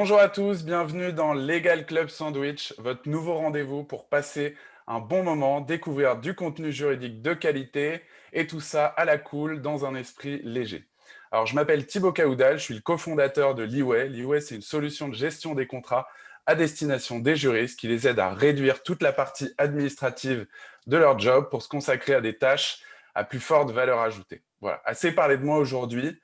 Bonjour à tous, bienvenue dans Legal Club Sandwich, votre nouveau rendez-vous pour passer un bon moment, découvrir du contenu juridique de qualité et tout ça à la cool dans un esprit léger. Alors, je m'appelle Thibaut Caoudal, je suis le cofondateur de Leeway. Leeway, c'est une solution de gestion des contrats à destination des juristes qui les aide à réduire toute la partie administrative de leur job pour se consacrer à des tâches à plus forte valeur ajoutée. Voilà, assez parlé de moi aujourd'hui.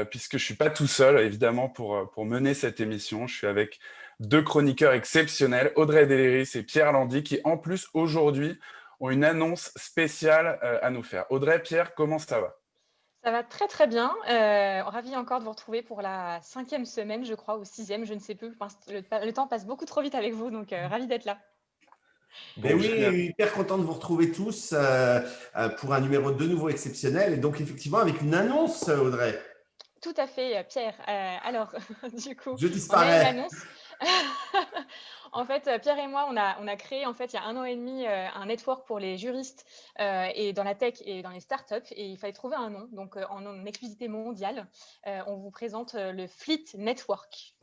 Puisque je ne suis pas tout seul, évidemment, pour mener cette émission. Je suis avec deux chroniqueurs exceptionnels, Audrey Deléris et Pierre Landy, qui, en plus, aujourd'hui, ont une annonce spéciale à nous faire. Audrey, Pierre, comment ça va? Ça va très, très bien. Ravie encore de vous retrouver pour la 5e semaine, je crois, ou 6e, je ne sais plus. Le temps passe beaucoup trop vite avec vous, donc ravie d'être là. Bon, génial. Oui, hyper content de vous retrouver tous pour un numéro de nouveau exceptionnel et donc effectivement avec une annonce, Audrey. Tout à fait, Pierre. Alors, du coup, Je on a une disparais. annonce. En fait, Pierre et moi, on a créé, en fait, il y a 1 an et demi, un network pour les juristes, et dans la tech et dans les startups et il fallait trouver un nom. Donc, en exclusivité mondiale, on vous présente, le Fleet Network.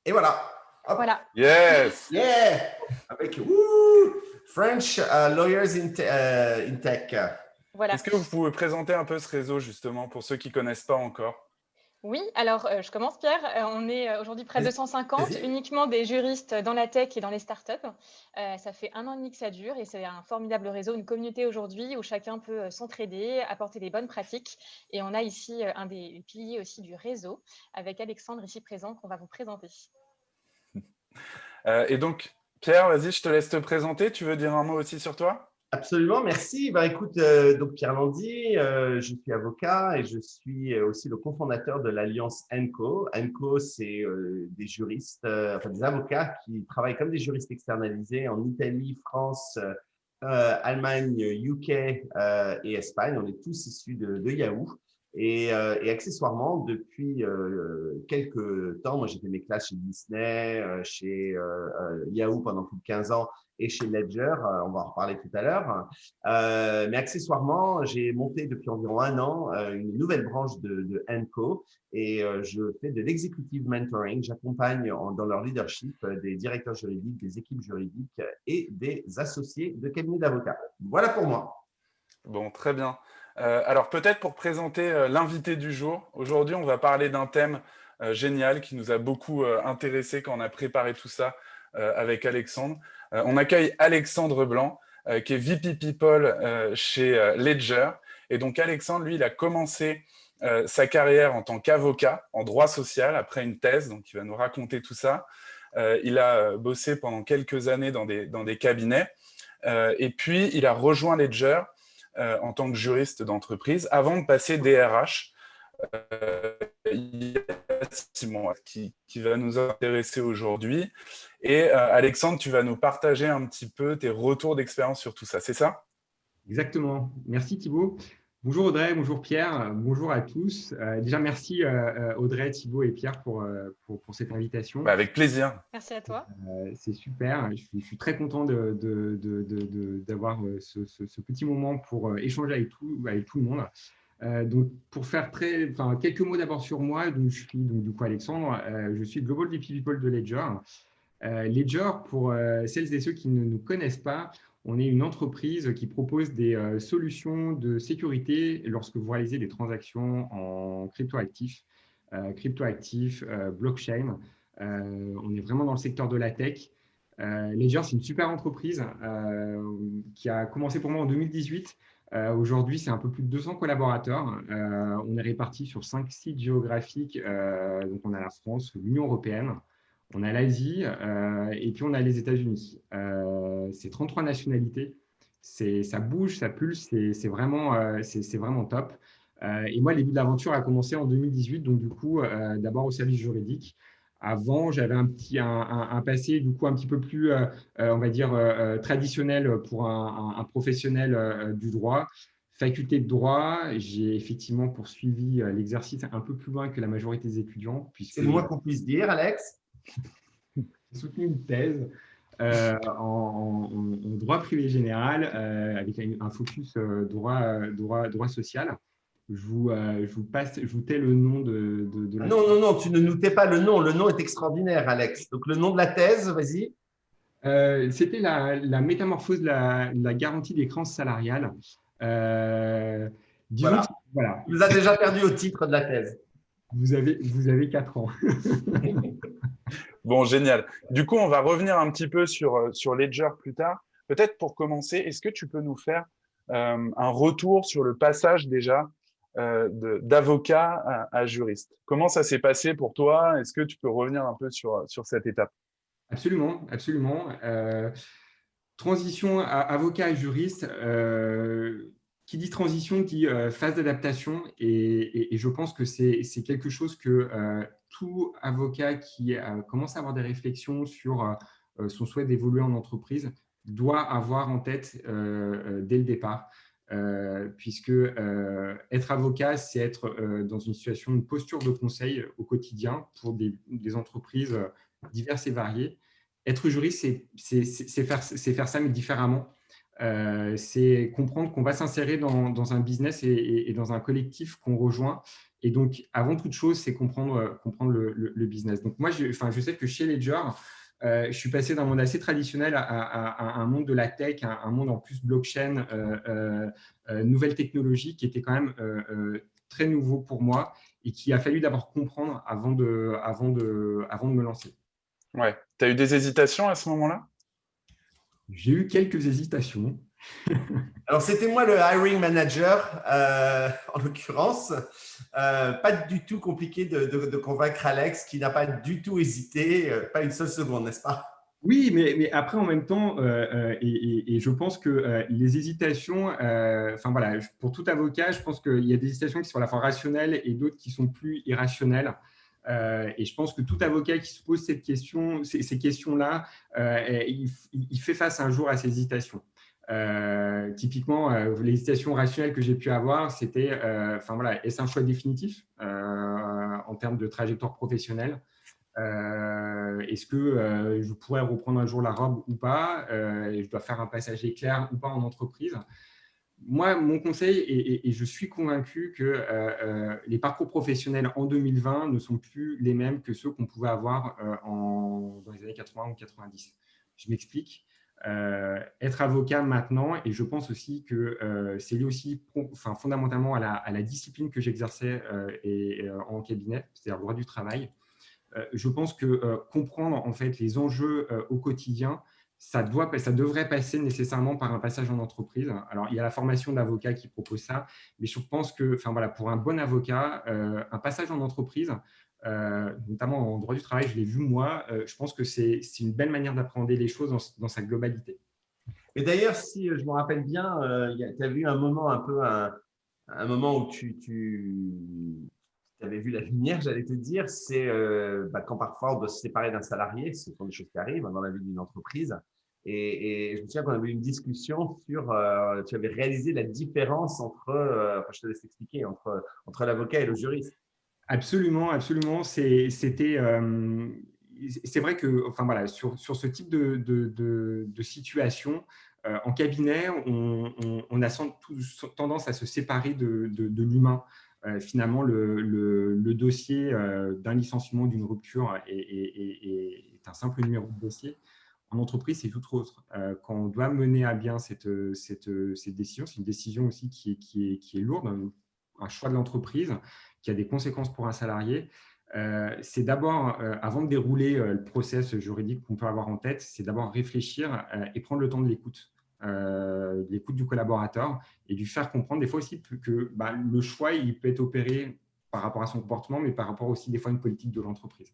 Et voilà. Hop. Voilà. Yes! Yeah. Avec French lawyers in tech. Voilà. Est-ce que vous pouvez présenter un peu ce réseau, justement, pour ceux qui ne connaissent pas encore? Oui, alors, je commence Pierre. On est, aujourd'hui près de 150, Vas-y. uniquement des juristes dans la tech et dans les startups. Ça fait 1 an et demi que ça dure et c'est un formidable réseau, une communauté aujourd'hui où chacun peut, s'entraider, apporter des bonnes pratiques et on a ici, un des piliers aussi du réseau avec Alexandre ici présent qu'on va vous présenter. Et donc, Pierre, vas-y, je te laisse te présenter. Tu veux dire un mot aussi sur toi? Absolument, merci. Bah, écoute, donc Pierre Landy, je suis avocat et je suis aussi le cofondateur de l'Alliance ENCO. ENCO, c'est des juristes, enfin des avocats qui travaillent comme des juristes externalisés en Italie, France, Allemagne, UK et Espagne. On est tous issus de Yahoo. Et accessoirement, depuis quelques temps, moi j'ai fait mes classes chez Disney, chez Yahoo pendant plus de 15 ans et chez Ledger, on va en reparler tout à l'heure. Mais accessoirement, j'ai monté depuis environ 1 an une nouvelle branche de Enco et je fais de l'executive mentoring. J'accompagne dans leur leadership des directeurs juridiques, des équipes juridiques et des associés de cabinets d'avocats. Voilà pour moi. Bon, très bien. Alors peut-être pour présenter l'invité du jour, aujourd'hui on va parler d'un thème génial qui nous a beaucoup intéressé quand on a préparé tout ça avec Alexandre. On accueille Alexandre Blanc, qui est VP People chez Ledger. Et donc Alexandre, lui, il a commencé sa carrière en tant qu'avocat en droit social après une thèse, donc il va nous raconter tout ça. Il a bossé pendant quelques années dans des cabinets. Et puis il a rejoint Ledger en tant que juriste d'entreprise avant de passer DRH il y a 6 mois, qui va nous intéresser aujourd'hui. Et Alexandre, tu vas nous partager un petit peu tes retours d'expérience sur tout ça, c'est ça? Exactement. Merci Thibaut. Bonjour Audrey, bonjour Pierre, bonjour à tous. Déjà, merci Audrey, Thibaut et Pierre pour cette invitation. Bah, avec plaisir. Merci à toi. C'est super. Je suis très content d'avoir ce petit moment pour échanger avec tout le monde. Donc, pour faire quelques mots d'abord sur moi, donc, je suis donc, du coup Alexandre, je suis Global VP People de Ledger. Ledger, pour celles et ceux qui ne nous connaissent pas, on est une entreprise qui propose des solutions de sécurité lorsque vous réalisez des transactions en cryptoactifs, blockchain. On est vraiment dans le secteur de la tech. Ledger, c'est une super entreprise qui a commencé pour moi en 2018. Aujourd'hui, c'est un peu plus de 200 collaborateurs. On est répartis sur 5 sites géographiques. Donc, on a la France, l'Union européenne, on a l'Asie et puis on a les États-Unis. C'est 33 nationalités. Ça bouge, ça pulse, c'est vraiment top. Et moi, le début de l'aventure a commencé en 2018, donc du coup, d'abord au service juridique. Avant, j'avais un passé du coup un petit peu plus, on va dire, traditionnel pour un professionnel du droit. Faculté de droit, j'ai effectivement poursuivi l'exercice un peu plus loin que la majorité des étudiants, C'est puisque le moins qu'on puisse dire, Alex. j'ai soutenu une thèse en droit privé général avec un focus droit social. je vous tais le nom de Ah la… non, non, non, tu ne nous tais pas le nom. Le nom est extraordinaire, Alex. Donc, le nom de la thèse, vas-y. C'était la métamorphose de la garantie des créances salariales. Disons que Voilà. voilà, Tu nous as déjà perdu au titre de la thèse. vous avez 4 ans. Bon, génial. Du coup, on va revenir un petit peu sur Ledger plus tard. Peut-être pour commencer, est-ce que tu peux nous faire un retour sur le passage déjà d'avocat à juriste? Comment ça s'est passé pour toi? Est-ce que tu peux revenir un peu sur cette étape? Absolument, absolument. Transition avocat à juriste, qui dit transition dit phase d'adaptation et je pense que c'est quelque chose que tout avocat qui commence à avoir des réflexions sur son souhait d'évoluer en entreprise doit avoir en tête dès le départ. Puisque être avocat, c'est être dans une situation, une posture de conseil au quotidien pour des entreprises diverses et variées. Être juriste, c'est faire ça, mais différemment. C'est comprendre qu'on va s'insérer dans un business et dans un collectif qu'on rejoint. Et donc, avant toute chose, c'est comprendre le business. Donc, moi, je sais que chez Ledger, je suis passé d'un monde assez traditionnel à un monde de la tech, un monde en plus blockchain, nouvelles technologies qui était quand même très nouveau pour moi et qu'il a fallu d'abord comprendre avant de me lancer. Ouais. Tu as eu des hésitations à ce moment-là? J'ai eu quelques hésitations. Alors, c'était moi le hiring manager, en l'occurrence. Pas du tout compliqué de convaincre Alex, qui n'a pas du tout hésité, pas une seule seconde, n'est-ce pas? Oui, mais après, en même temps, et je pense que les hésitations, enfin voilà, pour tout avocat, je pense qu'il y a des hésitations qui sont à la fois rationnelles et d'autres qui sont plus irrationnelles. Et je pense que tout avocat qui se pose ces questions-là, il fait face un jour à ces hésitations. Typiquement, l'hésitation rationnelle que j'ai pu avoir, c'était, enfin voilà, est-ce un choix définitif en termes de trajectoire professionnelle? Est-ce que je pourrais reprendre un jour la robe ou pas? Je dois faire un passage éclair ou pas en entreprise? Moi, mon conseil, et je suis convaincu que les parcours professionnels en 2020 ne sont plus les mêmes que ceux qu'on pouvait avoir dans les années 80 ou 90. Je m'explique. Être avocat maintenant, et je pense aussi que c'est lié aussi fondamentalement à la discipline que j'exerçais en cabinet, c'est-à-dire le droit du travail. Je pense que comprendre en fait les enjeux au quotidien, ça devrait passer nécessairement par un passage en entreprise. Alors, il y a la formation d'avocat qui propose ça, mais je pense que, enfin voilà, pour un bon avocat, un passage en entreprise, notamment en droit du travail, je l'ai vu moi, je pense que c'est une belle manière d'appréhender les choses dans sa globalité. Et d'ailleurs, si je me rappelle bien, tu as eu un moment un moment où tu avais vu la lumière, j'allais te dire, c'est quand parfois on doit se séparer d'un salarié, ce sont des choses qui arrivent dans la vie d'une entreprise. Et je me souviens qu'on avait eu une discussion sur, tu avais réalisé la différence entre, enfin, je te laisse expliquer, entre l'avocat et le juriste. Absolument, absolument. C'est vrai que, enfin voilà, sur ce type de situation, en cabinet, on a tendance à se séparer de l'humain. Finalement, le dossier d'un licenciement, d'une rupture est un simple numéro de dossier. En entreprise, c'est tout autre. Quand on doit mener à bien cette décision, c'est une décision aussi qui est lourde, un choix de l'entreprise qui a des conséquences pour un salarié. C'est d'abord, avant de dérouler le process juridique qu'on peut avoir en tête, c'est d'abord réfléchir et prendre le temps de l'écoute du collaborateur et lui faire comprendre des fois aussi que le choix, il peut être opéré par rapport à son comportement, mais par rapport aussi des fois à une politique de l'entreprise.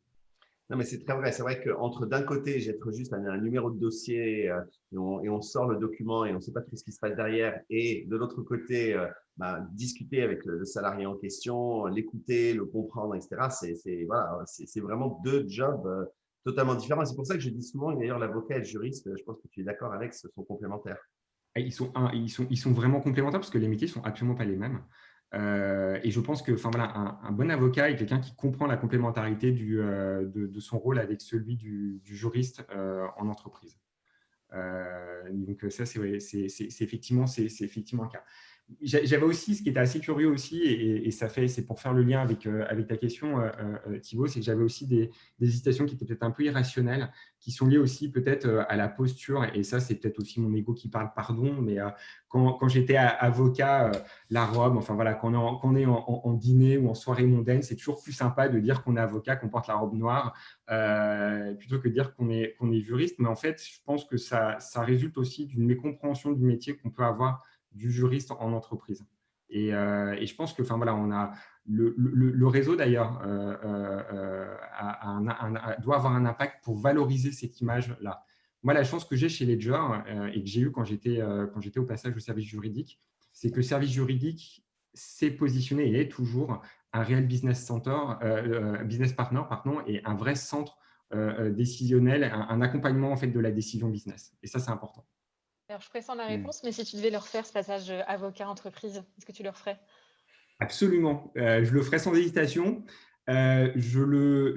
Non, mais c'est très vrai. C'est vrai qu'entre d'un côté, j'ai juste un numéro de dossier et on sort le document et on ne sait pas tout ce qui se passe derrière. Et de l'autre côté, discuter avec le salarié en question, l'écouter, le comprendre, etc. Voilà, c'est vraiment deux jobs totalement différents. C'est pour ça que je dis souvent, et d'ailleurs, l'avocat et le juriste, je pense que tu es d'accord, Alex, sont complémentaires. Ils sont vraiment complémentaires parce que les métiers ne sont absolument pas les mêmes. Et je pense que, enfin voilà, un bon avocat est quelqu'un qui comprend la complémentarité de son rôle avec celui du juriste en entreprise. Donc ça, c'est effectivement le cas. j'avais aussi, ce qui était assez curieux aussi, et c'est pour faire le lien avec ta question, Thibaut, c'est que j'avais aussi des hésitations qui étaient peut-être un peu irrationnelles, qui sont liées aussi peut-être à la posture, et ça, c'est peut-être aussi mon ego qui parle, pardon, mais quand j'étais avocat, la robe, enfin voilà, quand on est en dîner ou en soirée mondaine, c'est toujours plus sympa de dire qu'on est avocat, qu'on porte la robe noire, plutôt que de dire qu'on est juriste. Mais en fait, je pense que ça résulte aussi d'une mécompréhension du métier qu'on peut avoir du juriste en entreprise. Et je pense que, enfin voilà, on a le réseau d'ailleurs doit avoir un impact pour valoriser cette image-là. Moi, la chance que j'ai chez Ledger et que j'ai eu quand j'étais au passage au service juridique, c'est que le service juridique s'est positionné et est toujours un réel business partner, pardon, et un vrai centre décisionnel, un accompagnement en fait de la décision business. Et ça, c'est important. Alors, je pressens la réponse, mais si tu devais leur faire ce passage avocat-entreprise, est-ce que tu le referais? Absolument. Je le ferai sans hésitation. Je le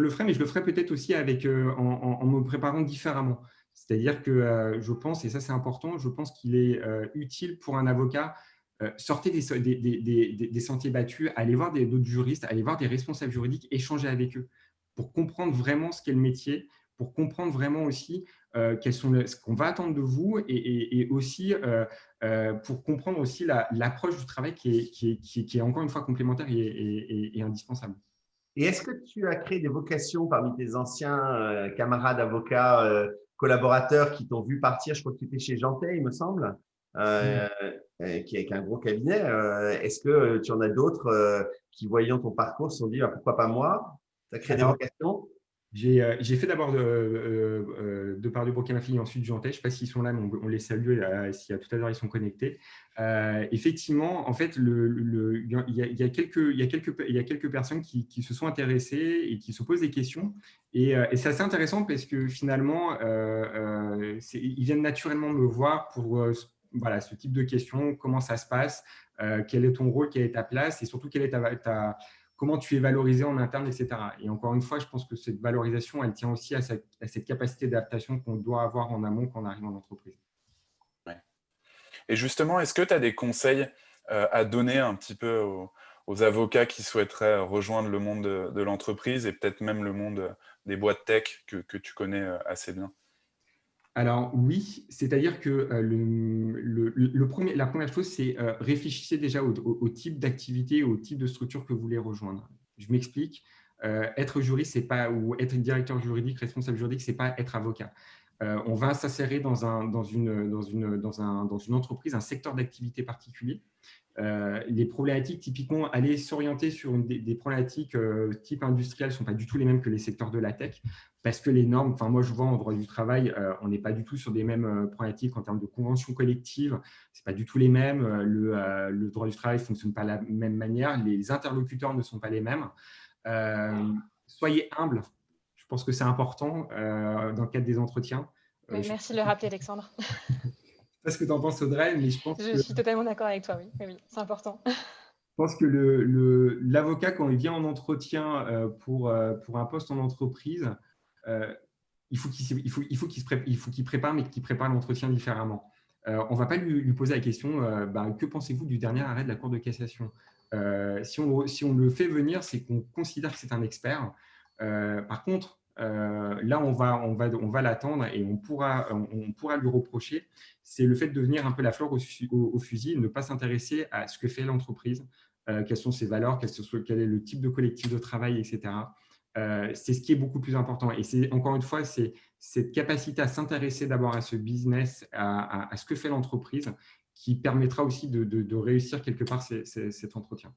ferai, mais je le ferai peut-être aussi en me préparant différemment. C'est-à-dire que je pense, et ça c'est important, je pense qu'il est utile pour un avocat, sortez des sentiers battus, allez voir d'autres juristes, allez voir des responsables juridiques, échanger avec eux pour comprendre vraiment ce qu'est le métier, pour comprendre vraiment aussi ce qu'on va attendre de vous et aussi pour comprendre aussi l'approche du travail qui est encore une fois complémentaire et indispensable. Et est-ce que tu as créé des vocations parmi tes anciens camarades avocats, collaborateurs qui t'ont vu partir? Je crois que tu étais chez Jantet, il me semble, qui est un gros cabinet. Est-ce que tu en as d'autres qui, voyant ton parcours, se sont dit pourquoi pas moi? Tu as créé des vocations? J'ai fait d'abord de par du Brocamafi et ensuite Jantet. Je ne sais pas s'ils sont là, mais on les salue si à tout à l'heure ils sont connectés. Effectivement, en fait, il y a quelques personnes qui se sont intéressées et qui se posent des questions. Et c'est assez intéressant parce que finalement, ils viennent naturellement me voir pour voilà, ce type de questions. Comment ça se passe? Quel est ton rôle? Quelle est ta place? Et surtout, quelle est comment tu es valorisé en interne, etc. Et encore une fois, je pense que cette valorisation, elle tient aussi à cette capacité d'adaptation qu'on doit avoir en amont quand on arrive en entreprise. Ouais. Et justement, est-ce que tu as des conseils à donner un petit peu aux avocats qui souhaiteraient rejoindre le monde de l'entreprise et peut-être même le monde des boîtes tech que tu connais assez bien? Alors oui, c'est-à-dire que la première chose, c'est réfléchissez déjà au type d'activité, au type de structure que vous voulez rejoindre. Je m'explique. Être juriste, c'est pas, ou être directeur juridique, responsable juridique, c'est pas être avocat. On va s'insérer dans une entreprise, un secteur d'activité particulier. Les problématiques, typiquement, aller s'orienter sur des problématiques type industriel ne sont pas du tout les mêmes que les secteurs de la tech, parce que les normes, enfin moi je vois en droit du travail, on n'est pas du tout sur des mêmes problématiques en termes de conventions collectives, c'est pas du tout les mêmes, le droit du travail ne fonctionne pas de la même manière, les interlocuteurs ne sont pas les mêmes. Soyez humble, je pense que c'est important dans le cadre des entretiens. Merci de le rappeler, Alexandre. Je ne sais pas ce que tu en penses, Audrey, mais je suis totalement d'accord avec toi, oui, c'est important. Je pense que l'avocat, quand il vient en entretien pour un poste en entreprise, il faut qu'il prépare, mais qu'il prépare l'entretien différemment. On ne va pas lui poser la question que pensez-vous du dernier arrêt de la Cour de cassation? Si on le fait venir, c'est qu'on considère que c'est un expert. Par contre, là, on va l'attendre et on pourra lui reprocher, c'est le fait de devenir un peu la fleur au fusil, ne pas s'intéresser à ce que fait l'entreprise, quelles sont ses valeurs, quel est le type de collectif de travail, etc. C'est ce qui est beaucoup plus important. Et c'est encore une fois, c'est cette capacité à s'intéresser d'abord à ce business, à ce que fait l'entreprise, qui permettra aussi de réussir quelque part cet entretien.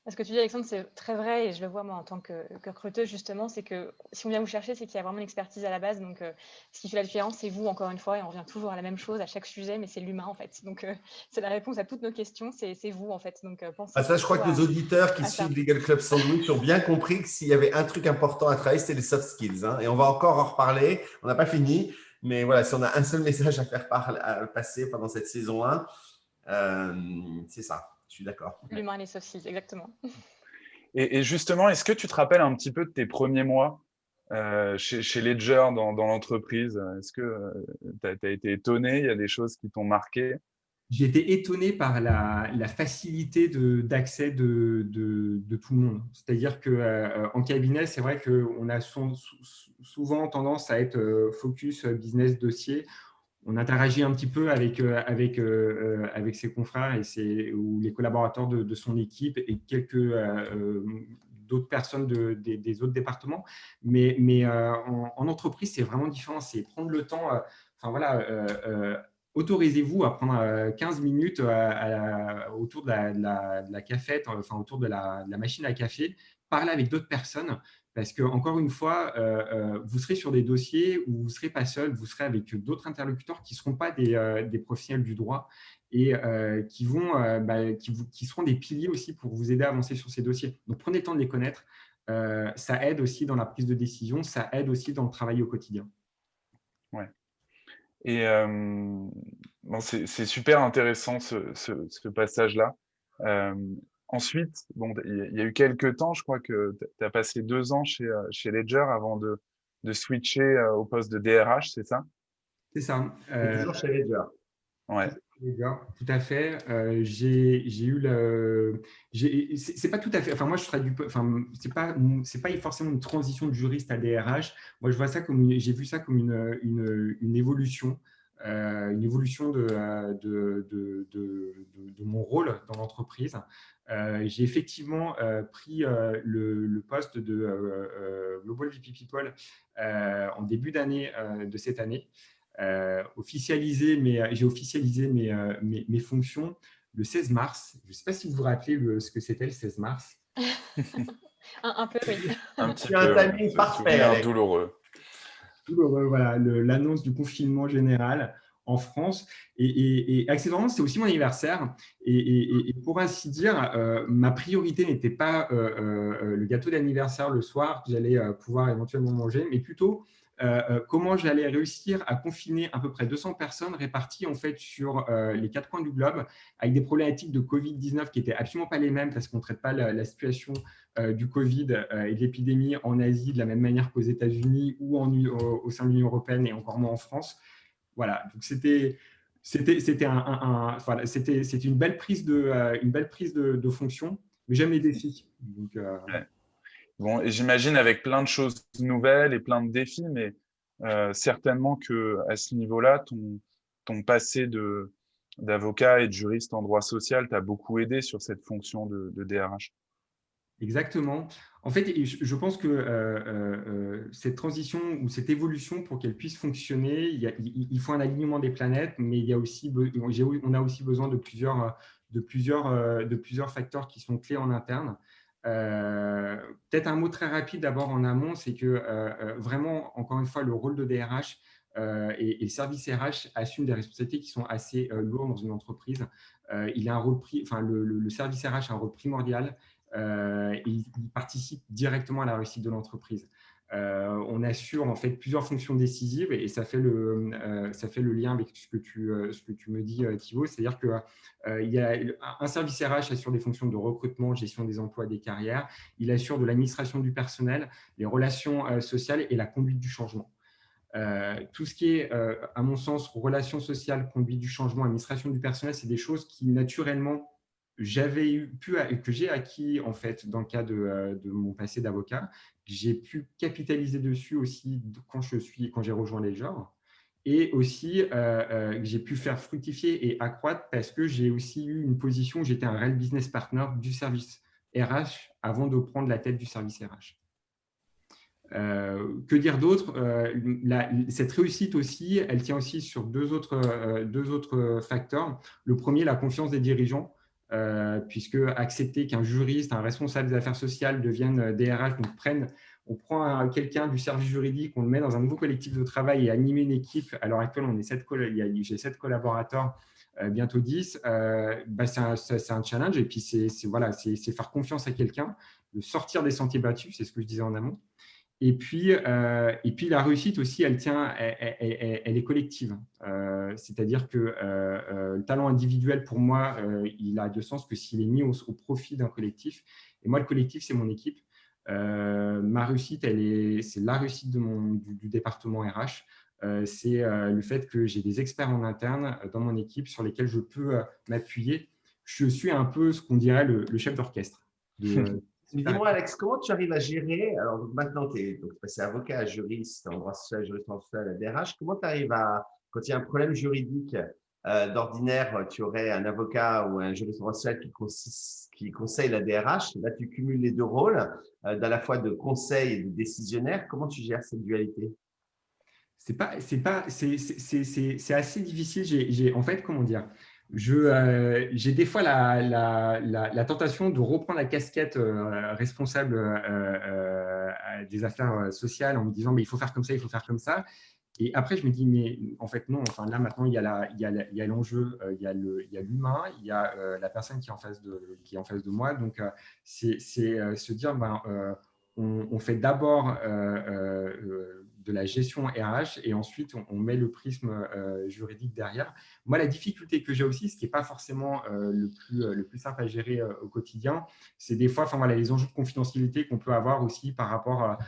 Ce que tu dis, Alexandre, c'est très vrai et je le vois moi en tant que recruteuse justement, c'est que si on vient vous chercher, c'est qu'il y a vraiment une expertise à la base. Donc, ce qui fait la différence, c'est vous, encore une fois, et on revient toujours à la même chose à chaque sujet, mais c'est l'humain en fait. Donc, c'est la réponse à toutes nos questions, c'est vous en fait. Donc, pensez ça, je crois que nos auditeurs qui suivent Legal Club Sandwich ont bien compris que s'il y avait un truc important à travailler, c'était les soft skills. Hein. Et on va encore en reparler. On n'a pas fini. Mais voilà, si on a un seul message à faire passer pendant cette saison 1, c'est ça. Je suis d'accord. L'humain et les soft skills, exactement. Et justement, est-ce que tu te rappelles un petit peu de tes premiers mois chez Ledger dans l'entreprise? Est-ce que tu as été étonné? Il y a des choses qui t'ont marqué? J'ai été étonné par la facilité d'accès de tout le monde. C'est-à-dire qu'en cabinet, c'est vrai qu'on a souvent tendance à être focus business dossier. On interagit un petit peu avec ses confrères ou les collaborateurs de son équipe et quelques d'autres personnes des autres départements. Mais en entreprise, c'est vraiment différent. C'est prendre le temps. Enfin voilà. Autorisez-vous à prendre 15 minutes autour de la cafette, enfin autour de la machine à café, parler avec d'autres personnes. Parce que, encore une fois, vous serez sur des dossiers où vous ne serez pas seul, vous serez avec d'autres interlocuteurs qui ne seront pas des professionnels du droit et qui seront des piliers aussi pour vous aider à avancer sur ces dossiers. Donc, prenez le temps de les connaître. Ça aide aussi dans la prise de décision, ça aide aussi dans le travail au quotidien. Ouais. Et bon, c'est super intéressant ce passage-là. Ensuite, bon, il y a eu quelques temps, je crois que tu as passé 2 ans chez Ledger avant de switcher au poste de DRH, c'est ça? C'est ça. Toujours chez Ledger. Ouais. Tout à fait. J'ai eu c'est pas tout à fait. Enfin, moi, je ferais enfin, c'est pas forcément une transition de juriste à DRH. Moi, je vois ça j'ai vu ça comme une évolution, de mon rôle dans l'entreprise. J'ai effectivement pris le poste de Global VP People en début d'année de cette année. J'ai officialisé mes fonctions le 16 mars. Je ne sais pas si vous vous rappelez ce que c'était le 16 mars. Un peu, oui. Un petit C'est un peu, timing ce parfait, souvenir Alex. douloureux. Voilà, l'annonce du confinement général en France. Et accessoirement, c'est aussi mon anniversaire. Et pour ainsi dire, ma priorité n'était pas le gâteau d'anniversaire le soir que j'allais pouvoir éventuellement manger, mais plutôt comment j'allais réussir à confiner à peu près 200 personnes réparties en fait sur les 4 coins du globe avec des problématiques de Covid-19 qui n'étaient absolument pas les mêmes parce qu'on ne traite pas la situation du Covid et de l'épidémie en Asie de la même manière qu'aux États-Unis ou au sein de l'Union européenne et encore moins en France. Voilà, donc c'était une belle prise de fonction, mais j'aime les défis. Donc, Ouais. Bon, et j'imagine avec plein de choses nouvelles et plein de défis, mais certainement que à ce niveau-là, ton passé d'avocat et de juriste en droit social t'a beaucoup aidé sur cette fonction de DRH. Exactement. En fait, je pense que cette transition ou cette évolution, pour qu'elle puisse fonctionner, il faut un alignement des planètes, mais on a aussi besoin de plusieurs facteurs qui sont clés en interne. Peut-être un mot très rapide d'abord en amont, c'est que vraiment, encore une fois, le rôle de DRH et le service RH assume des responsabilités qui sont assez lourdes dans une entreprise. Il a un rôle, le service RH a un rôle primordial. Il participe directement à la réussite de l'entreprise. On assure en fait plusieurs fonctions décisives et ça fait le lien avec ce que tu me dis, Thibaut. C'est-à-dire qu'il y a un service RH assure des fonctions de recrutement, gestion des emplois, des carrières. Il assure de l'administration du personnel, les relations sociales et la conduite du changement. Tout ce qui est, à mon sens, relations sociales, conduite du changement, administration du personnel, c'est des choses qui naturellement que j'ai acquis en fait dans le cadre de mon passé d'avocat. J'ai pu capitaliser dessus aussi quand j'ai rejoint Ledger, et aussi que j'ai pu faire fructifier et accroître parce que j'ai aussi eu une position où j'étais un réel business partner du service RH avant de prendre la tête du service RH. Que dire d'autre? Cette réussite aussi, elle tient aussi sur deux autres facteurs. Le premier, la confiance des dirigeants, puisque accepter qu'un juriste, un responsable des affaires sociales devienne DRH, on prend quelqu'un du service juridique, on le met dans un nouveau collectif de travail et animer une équipe. À l'heure actuelle, j'ai 7 collaborateurs, bientôt 10. C'est un challenge et puis c'est faire confiance à quelqu'un, de sortir des sentiers battus, c'est ce que je disais en amont. Et puis la réussite aussi, elle est collective. C'est-à-dire que le talent individuel, pour moi, il a de sens que s'il est mis au profit d'un collectif. Et moi, le collectif, c'est mon équipe. Ma réussite, c'est la réussite du département RH. c'est le fait que j'ai des experts en interne dans mon équipe sur lesquels je peux m'appuyer. Je suis un peu ce qu'on dirait le chef d'orchestre. Mais dis-moi, Alex, comment tu arrives à gérer? Alors, donc, maintenant, tu es passé avocat, juriste, en droit social, juriste en social, à DRH. Comment tu arrives à, quand il y a un problème juridique, d'ordinaire, tu aurais un avocat ou un juriste en droit social qui conseille la DRH. Là, tu cumules les deux rôles, d'à la fois de conseil et de décisionnaire. Comment tu gères cette dualité? C'est assez difficile. En fait, comment dire, j'ai des fois la tentation de reprendre la casquette responsable des affaires sociales en me disant mais il faut faire comme ça, il faut faire comme ça. Et après, je me dis, mais en fait, non. Enfin, là, maintenant, il y a l'enjeu, il y a l'humain, il y a la personne qui est en face de moi. Donc, c'est se dire, on fait d'abord de la gestion RH et ensuite, on met le prisme juridique derrière. Moi, la difficulté que j'ai aussi, ce qui n'est pas forcément le plus simple à gérer au quotidien, c'est des fois les enjeux de confidentialité qu'on peut avoir aussi par rapport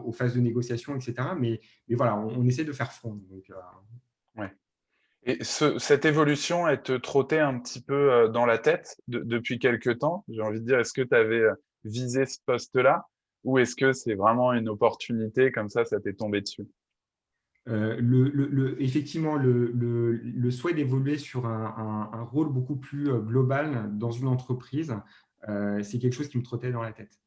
aux phases de négociation, etc. Mais voilà, on essaie de faire front. Donc, Ouais. Et cette évolution, elle te trottait un petit peu dans la tête depuis quelques temps. J'ai envie de dire, est-ce que tu avais visé ce poste-là ou est-ce que c'est vraiment une opportunité comme ça t'est tombé dessus? Effectivement, le souhait d'évoluer sur un rôle beaucoup plus global dans une entreprise, c'est quelque chose qui me trottait dans la tête.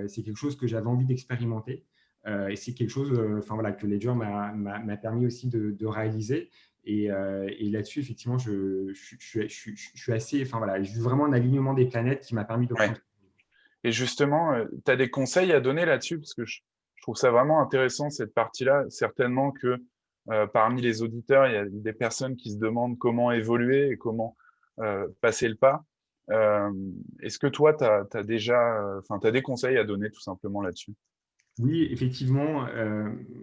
C'est quelque chose que j'avais envie d'expérimenter. Et c'est quelque chose que Ledger m'a permis aussi de réaliser. Et là-dessus, effectivement, je suis assez, j'ai vraiment un alignement des planètes qui m'a permis de Ouais. prendre. Et justement, tu as des conseils à donner là-dessus? Parce que je trouve ça vraiment intéressant, cette partie-là. Certainement que parmi les auditeurs, il y a des personnes qui se demandent comment évoluer et comment passer le pas. Euh, Est-ce que toi, tu as déjà, t'as des conseils à donner tout simplement là-dessus? Oui, effectivement.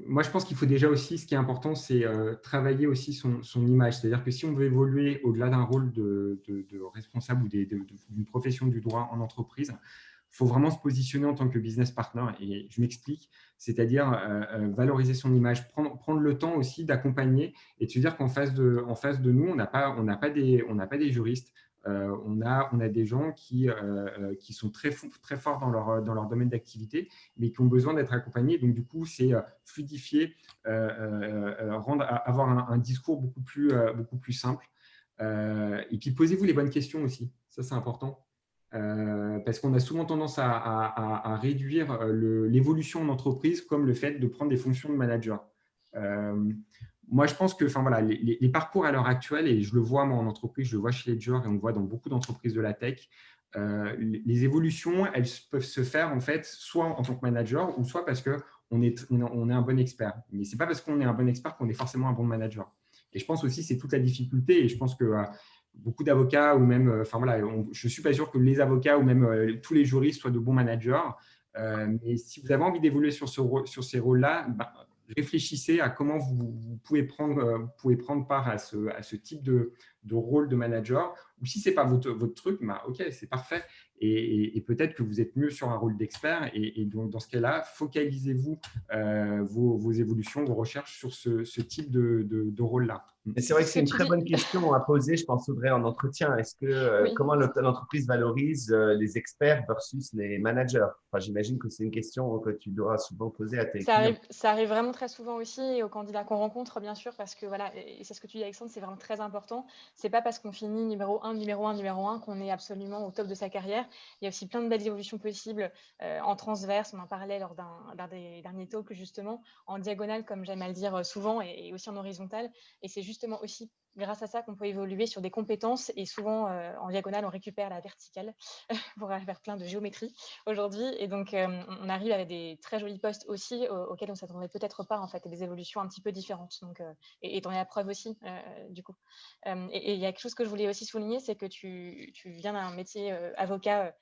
Moi, je pense qu'il faut déjà aussi, ce qui est important, c'est travailler aussi son image. C'est-à-dire que si on veut évoluer au-delà d'un rôle de responsable ou d'une profession du droit en entreprise, il faut vraiment se positionner en tant que business partner. Et je m'explique, c'est-à-dire valoriser son image, prendre le temps aussi d'accompagner et de se dire qu'en face de nous, on n'a pas des juristes. On a des gens qui sont très forts dans leur domaine d'activité, mais qui ont besoin d'être accompagnés. Donc, du coup, c'est fluidifier, avoir un discours beaucoup plus simple. Et puis, posez-vous les bonnes questions aussi. Ça, c'est important. Parce qu'on a souvent tendance à réduire l'évolution en entreprise comme le fait de prendre des fonctions de manager. Moi, je pense que les parcours à l'heure actuelle, et je le vois moi en entreprise, je le vois chez Ledger et on le voit dans beaucoup d'entreprises de la tech, les évolutions, elles peuvent se faire en fait soit en tant que manager ou soit parce qu'on est un bon expert. Mais ce n'est pas parce qu'on est un bon expert qu'on est forcément un bon manager. Et je pense aussi que c'est toute la difficulté. Et je pense que beaucoup d'avocats ou même, je ne suis pas sûr que les avocats ou même tous les juristes soient de bons managers. Mais si vous avez envie d'évoluer sur ces rôles-là, réfléchissez à comment vous pouvez prendre part à ce type de rôle de manager. Ou si ce n'est pas votre truc, OK, c'est parfait. Et peut-être que vous êtes mieux sur un rôle d'expert. Et donc, dans ce cas-là, focalisez-vous vos évolutions, vos recherches sur ce type de rôle-là. Et c'est vrai que Ce c'est que une tu très dis, bonne question à poser, je pense, Audrey, en entretien. Est-ce que oui. comment l'entreprise valorise les experts versus les managers? Enfin, j'imagine que c'est une question que tu dois souvent poser à tes clients. Ça arrive vraiment très souvent aussi et aux candidats qu'on rencontre, bien sûr, parce que voilà, et c'est ce que tu dis, Alexandre, c'est vraiment très important. C'est pas parce qu'on finit numéro un qu'on est absolument au top de sa carrière. Il y a aussi plein de belles évolutions possibles en transverse. On en parlait lors d'un des derniers talks, justement, en diagonale, comme j'aime à le dire souvent, et aussi en horizontal. Et c'est justement aussi grâce à ça qu'on peut évoluer sur des compétences et souvent en diagonale, on récupère la verticale pour faire plein de géométrie aujourd'hui. Et donc, on arrive avec des très jolis postes aussi auxquels on ne s'attendrait peut-être pas, en fait, et des évolutions un petit peu différentes. Donc, et tu en es la preuve aussi, du coup. Et il y a quelque chose que je voulais aussi souligner, c'est que tu viens d'un métier avocat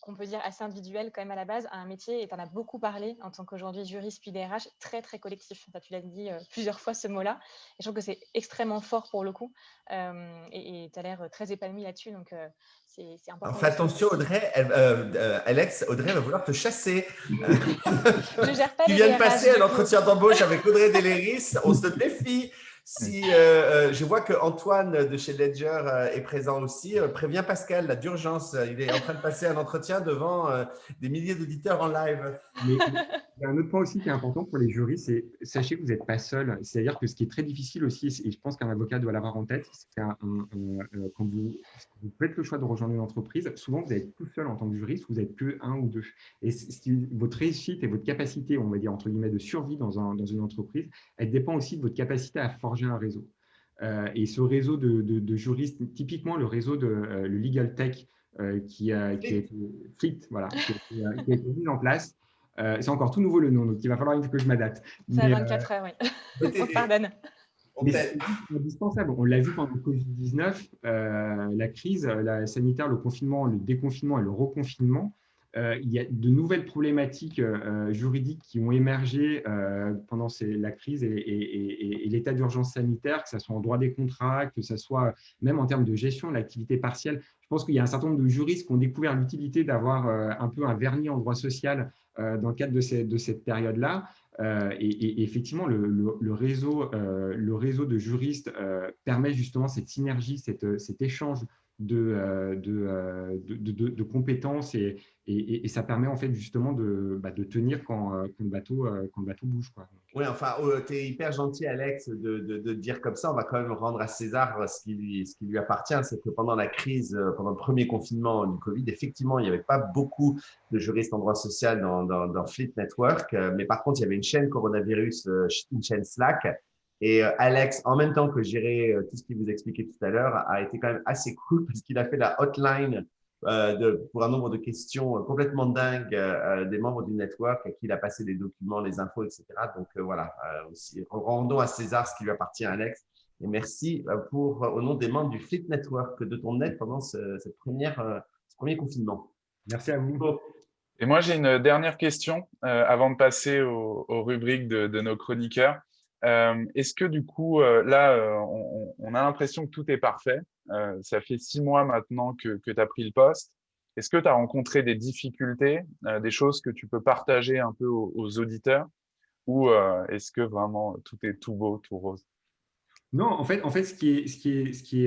qu'on peut dire assez individuel quand même à la base, à un métier, et tu en as beaucoup parlé en tant qu'aujourd'hui juriste puis DRH, très très collectif. Enfin, tu l'as dit plusieurs fois ce mot-là, et je trouve que c'est extrêmement fort pour le coup, et tu as l'air très épanoui là-dessus, donc c'est important. Alors, fais attention, Audrey, Alex, Audrey va vouloir te chasser. Je gère pas Tu les viens de DRH, passer un du coup. entretien d'embauche avec Audrey Deléris, on se défie. Si je vois que Antoine de chez Ledger est présent aussi, préviens Pascal, là, d'urgence. Il est en train de passer un entretien devant des milliers d'auditeurs en live. Mais il y a un autre point aussi qui est important pour les jurys, c'est sachez que vous n'êtes pas seul. C'est-à-dire que ce qui est très difficile aussi, et je pense qu'un avocat doit l'avoir en tête, c'est quand vous faites le choix de rejoindre une entreprise, souvent vous êtes tout seul en tant que juriste, vous n'êtes que un ou deux. Et votre réussite et votre capacité, on va dire entre guillemets, de survie dans une entreprise, elle dépend aussi de votre capacité à forger un réseau. Et ce réseau de juristes, typiquement le réseau le Legal Tech, qui a été FLIT, voilà, qui a été mis en place. C'est encore tout nouveau le nom, donc il va falloir que je m'adapte. C'est à 24 heures, oui. On te pardonne. Mais c'est indispensable. On l'a vu pendant le Covid-19, la crise sanitaire, le confinement, le déconfinement et le reconfinement. Il y a de nouvelles problématiques juridiques qui ont émergé pendant la crise et l'état d'urgence sanitaire, que ce soit en droit des contrats, que ce soit même en termes de gestion de l'activité partielle. Je pense qu'il y a un certain nombre de juristes qui ont découvert l'utilité d'avoir un peu un vernis en droit social dans le cadre de cette période-là. Et effectivement, le réseau de juristes permet justement cette synergie, cet échange de compétences et ça permet en fait justement de tenir quand le bateau bouge, quoi. Oui, enfin, tu es hyper gentil, Alex, de dire comme ça. On va quand même rendre à César ce qui lui appartient. C'est que pendant la crise, pendant le premier confinement du Covid, effectivement, il n'y avait pas beaucoup de juristes en droit social dans Fleet Network. Mais par contre, il y avait une chaîne coronavirus, une chaîne Slack. Et Alex, en même temps que gérer tout ce qu'il vous expliquait tout à l'heure, a été quand même assez cool parce qu'il a fait la hotline pour un nombre de questions complètement dingues des membres du network à qui il a passé des documents, les infos, etc. Donc voilà, aussi, rendons à César ce qui lui appartient, Alex. Et merci au nom des membres du Fleet Network de ton aide pendant ce premier confinement. Merci à vous. Et moi, j'ai une dernière question avant de passer aux rubriques de nos chroniqueurs. Est-ce que du coup, là, on a l'impression que tout est parfait. Ça fait 6 mois maintenant que tu as pris le poste. Est-ce que tu as rencontré des difficultés, des choses que tu peux partager un peu aux auditeurs, ou est-ce que vraiment tout est tout beau, tout rose? Non, en fait, ce qui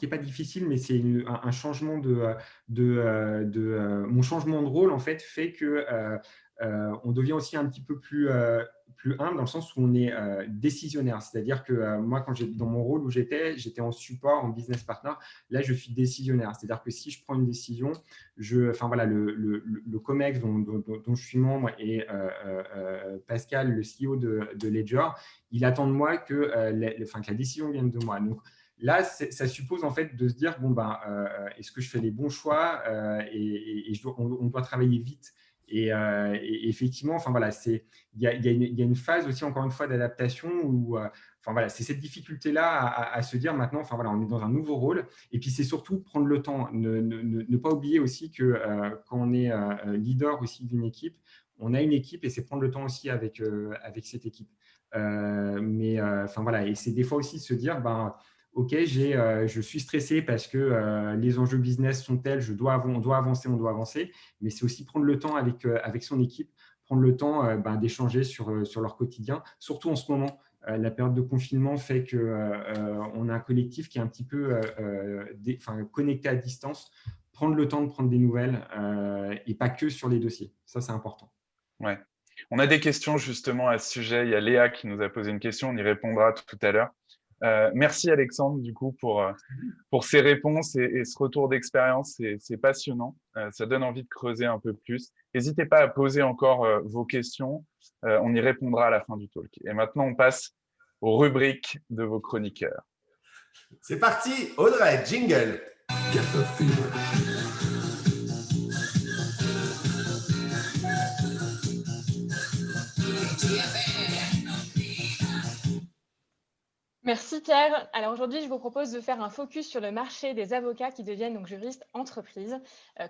est pas difficile, mais c'est un changement mon changement de rôle en fait fait que on devient aussi un petit peu plus humble dans le sens où on est décisionnaire. C'est-à-dire que moi, dans mon rôle où j'étais en support, en business partner. Là, je suis décisionnaire. C'est-à-dire que si je prends une décision, le COMEX dont je suis membre et Pascal, le CEO de Ledger, il attend de moi que la décision vienne de moi. Donc là, ça suppose en fait de se dire est-ce que je fais les bons choix et on doit travailler vite. Et effectivement, il y a une phase aussi, encore une fois, d'adaptation où c'est cette difficulté-là à se dire maintenant, on est dans un nouveau rôle. Et puis, c'est surtout prendre le temps, ne pas oublier aussi que quand on est leader aussi d'une équipe, on a une équipe et c'est prendre le temps aussi avec cette équipe. Et c'est des fois aussi se dire, OK, je suis stressé parce que les enjeux business sont tels, on doit avancer, mais c'est aussi prendre le temps avec son équipe, prendre le temps d'échanger sur leur quotidien, surtout en ce moment. La période de confinement fait qu'on a un collectif qui est un petit peu connecté à distance, prendre le temps de prendre des nouvelles et pas que sur les dossiers. Ça, c'est important. Ouais. On a des questions justement à ce sujet. Il y a Léa qui nous a posé une question, on y répondra tout à l'heure. Merci Alexandre du coup pour ces réponses et ce retour d'expérience, c'est passionnant, ça donne envie de creuser un peu plus. N'hésitez pas à poser encore vos questions, on y répondra à la fin du talk. Et maintenant on passe aux rubriques de vos chroniqueurs. C'est parti, Audrey, jingle. Get the fever. Merci Pierre. Alors aujourd'hui, je vous propose de faire un focus sur le marché des avocats qui deviennent donc juristes entreprises,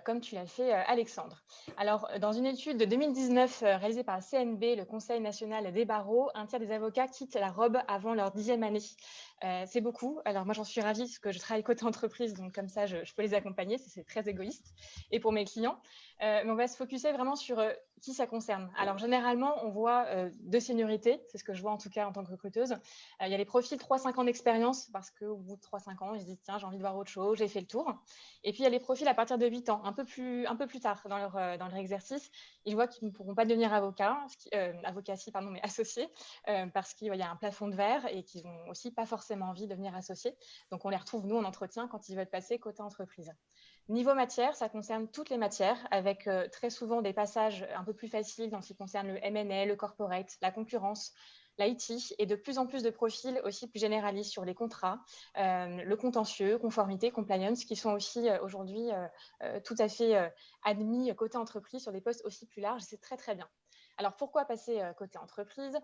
comme tu l'as fait Alexandre. Alors dans une étude de 2019 réalisée par le CNB, le Conseil national des barreaux, un tiers des avocats quittent la robe avant leur 10e année. C'est beaucoup. Alors moi j'en suis ravie parce que je travaille côté entreprise, donc comme ça je peux les accompagner, c'est très égoïste. Et pour mes clients, mais on va se focuser vraiment sur qui ça concerne. Alors généralement, on voit deux seniorités, c'est ce que je vois en tout cas en tant que recruteuse. Il y a les profils 3-5 ans d'expérience parce qu'au bout de 3-5 ans, ils se disent tiens, j'ai envie de voir autre chose, j'ai fait le tour. Et puis il y a les profils à partir de 8 ans, un peu plus tard dans leur exercice. Ils voient qu'ils ne pourront pas devenir mais associés, parce qu'il y a un plafond de verre et qu'ils n'ont aussi pas forcément envie de devenir associés. Donc on les retrouve, nous, en entretien quand ils veulent passer côté entreprise. Niveau matière, ça concerne toutes les matières, avec très souvent des passages un peu plus faciles dans ce qui concerne le M&A, le corporate, la concurrence, l'IT, et de plus en plus de profils aussi plus généralistes sur les contrats, le contentieux, conformité, compliance, qui sont aussi aujourd'hui tout à fait admis côté entreprise sur des postes aussi plus larges. C'est très, très bien. Alors, pourquoi passer côté entreprise?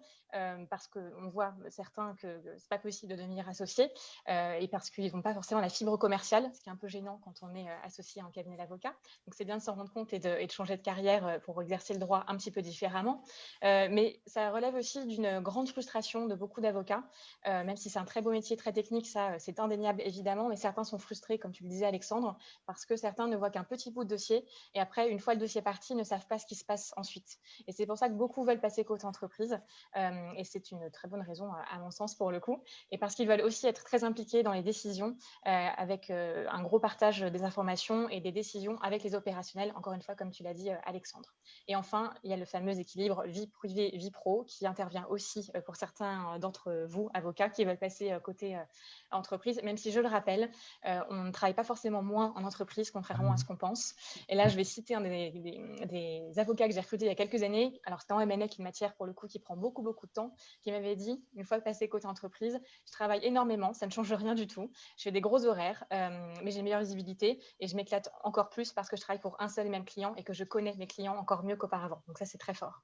Parce qu'on voit certains que ce n'est pas possible de devenir associé et parce qu'ils n'ont pas forcément la fibre commerciale, ce qui est un peu gênant quand on est associé en cabinet d'avocat. Donc, c'est bien de s'en rendre compte et de changer de carrière pour exercer le droit un petit peu différemment. Mais ça relève aussi d'une grande frustration de beaucoup d'avocats, même si c'est un très beau métier, très technique, ça c'est indéniable évidemment, mais certains sont frustrés, comme tu le disais Alexandre, parce que certains ne voient qu'un petit bout de dossier et après, une fois le dossier parti, ne savent pas ce qui se passe ensuite. Et c'est pour ça que beaucoup veulent passer côté entreprise et c'est une très bonne raison à mon sens pour le coup, et parce qu'ils veulent aussi être très impliqués dans les décisions avec un gros partage des informations et des décisions avec les opérationnels, encore une fois comme tu l'as dit Alexandre. Et enfin, il y a le fameux équilibre vie privée, vie pro qui intervient aussi pour certains d'entre vous, avocats, qui veulent passer côté entreprise, même si je le rappelle, on ne travaille pas forcément moins en entreprise, contrairement à ce qu'on pense. Et là, je vais citer un des avocats que j'ai recruté il y a quelques années. Alors, c'était en M&A, qui est une matière pour le coup qui prend beaucoup, beaucoup de temps, qui m'avait dit, une fois passé côté entreprise, je travaille énormément, ça ne change rien du tout. Je fais des gros horaires, mais j'ai une meilleure visibilité et je m'éclate encore plus parce que je travaille pour un seul et même client et que je connais mes clients encore mieux qu'auparavant. Donc ça, c'est très fort.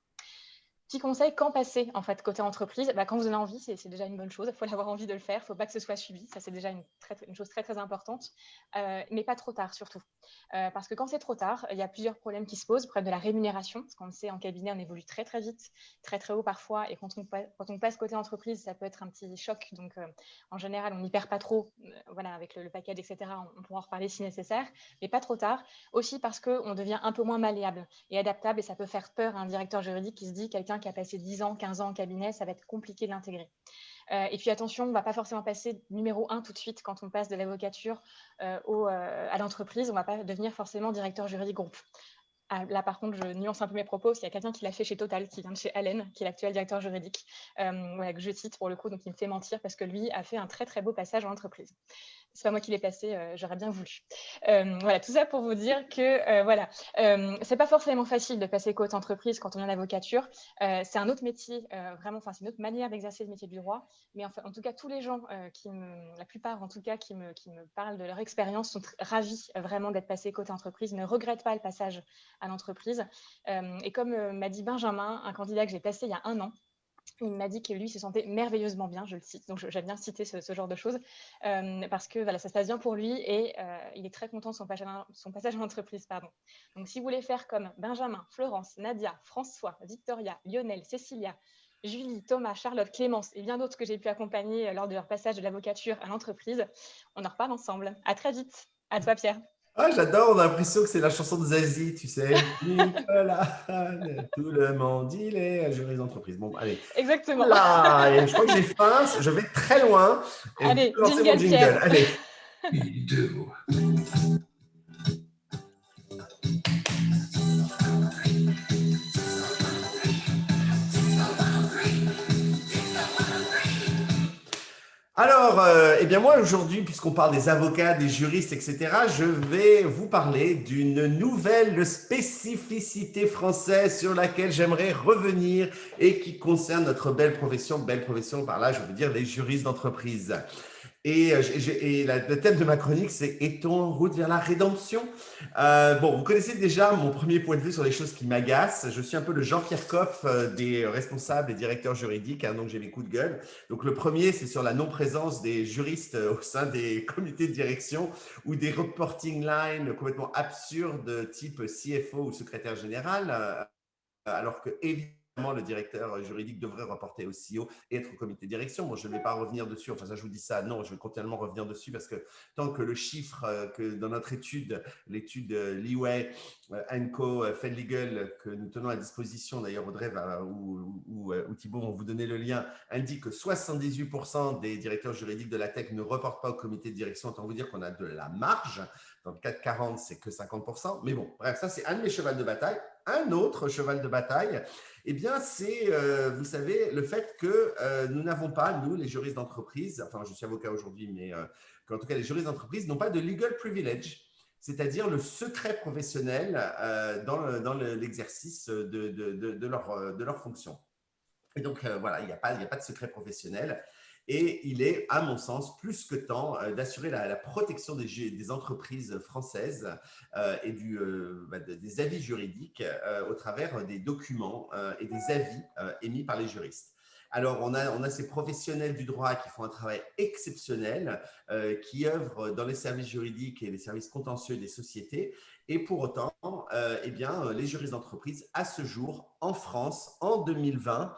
Petit conseil, quand passer en fait côté entreprise? Quand vous en avez envie, c'est déjà une bonne chose. Il faut avoir envie de le faire. Il ne faut pas que ce soit suivi. Ça, c'est déjà une chose très, très importante. Mais pas trop tard surtout. Parce que quand c'est trop tard, il y a plusieurs problèmes qui se posent. Le problème de la rémunération, parce qu'on le sait, en cabinet, on évolue très, très vite, très, très haut parfois. Et quand on passe côté entreprise, ça peut être un petit choc. Donc, en général, on n'y perd pas trop. Voilà, avec le package, etc., on pourra en reparler si nécessaire. Mais pas trop tard. Aussi parce qu'on devient un peu moins malléable et adaptable. Et ça peut faire peur à un directeur juridique qui se dit quelqu'un qui a passé 10 ans, 15 ans en cabinet, ça va être compliqué de l'intégrer. Et puis attention, on ne va pas forcément passer numéro 1 tout de suite quand on passe de l'avocature à l'entreprise. On ne va pas devenir forcément directeur juridique groupe. Là, par contre, je nuance un peu mes propos, parce qu'il y a quelqu'un qui l'a fait chez Total, qui vient de chez Allen, qui est l'actuel directeur juridique, que je cite pour le coup, donc il me fait mentir parce que lui a fait un très, très beau passage en entreprise. C'est pas moi qui l'ai passé, j'aurais bien voulu. Voilà, tout ça pour vous dire que c'est pas forcément facile de passer côté entreprise quand on est en avocature. C'est un autre métier, c'est une autre manière d'exercer le métier du droit. Mais en tout cas, tous les gens la plupart en tout cas, qui me parlent de leur expérience sont ravis vraiment d'être passés côté entreprise, ne regrettent pas le passage à l'entreprise. Et comme m'a dit Benjamin, un candidat que j'ai passé il y a 1 an, il m'a dit que lui se sentait merveilleusement bien, je le cite, donc j'aime bien citer ce genre de choses, parce que ça se passe bien pour lui et il est très content de son passage en entreprise. Donc si vous voulez faire comme Benjamin, Florence, Nadia, François, Victoria, Lionel, Cécilia, Julie, Thomas, Charlotte, Clémence et bien d'autres que j'ai pu accompagner lors de leur passage de l'avocature à l'entreprise, on en reparle ensemble. À très vite. À toi Pierre. Ah, j'adore, on a l'impression que c'est la chanson de Zazie, tu sais. Nicolas, tout le monde, il est juriste d'entreprise. Bon, allez. Exactement. Là, et je crois que j'ai faim, je vais très loin. Et allez, je peux lancer jingle, mon jingle. Pierre. Allez. Alors, eh bien moi aujourd'hui, puisqu'on parle des avocats, des juristes, etc., je vais vous parler d'une nouvelle spécificité française sur laquelle j'aimerais revenir et qui concerne notre belle profession par là, je veux dire les juristes d'entreprise. Le thème de ma chronique, c'est « Est-on en route vers la rédemption ?» Bon, vous connaissez déjà mon premier point de vue sur les choses qui m'agacent. Je suis un peu le Jean-Pierre Coff des responsables et directeurs juridiques, hein, donc j'ai mes coups de gueule. Donc le premier, c'est sur la non-présence des juristes au sein des comités de direction ou des reporting lines complètement absurdes type CFO ou secrétaire général, alors que évidemment le directeur juridique devrait reporter au CEO et être au comité de direction. Moi, je ne vais pas revenir dessus. Enfin, ça, je vous dis ça. Non, je vais continuellement revenir dessus parce que tant que le chiffre que dans notre étude, l'étude Leeway, Co, Fed Legal, que nous tenons à disposition, d'ailleurs, Audrey ou Thibault vont vous donner le lien, indique que 78% des directeurs juridiques de la tech ne reportent pas au comité de direction. Autant vous dire qu'on a de la marge. Dans le 440, c'est que 50%. Mais bon, bref, ça, c'est un de mes chevals de bataille. Un autre cheval de bataille, eh bien, c'est, vous savez, le fait que nous n'avons pas, nous, les juristes d'entreprise, enfin, je suis avocat aujourd'hui, mais qu'en tout cas, les juristes d'entreprise n'ont pas de legal privilege, c'est-à-dire le secret professionnel dans l'exercice de leur fonction. Et donc, voilà, il n'y a pas de secret professionnel. Et il est, à mon sens, plus que temps d'assurer la protection des entreprises françaises et des avis juridiques au travers des documents et des avis émis par les juristes. Alors, on a ces professionnels du droit qui font un travail exceptionnel, qui œuvrent dans les services juridiques et les services contentieux des sociétés. Et pour autant, eh bien, les juristes d'entreprise, à ce jour, en France, en 2020,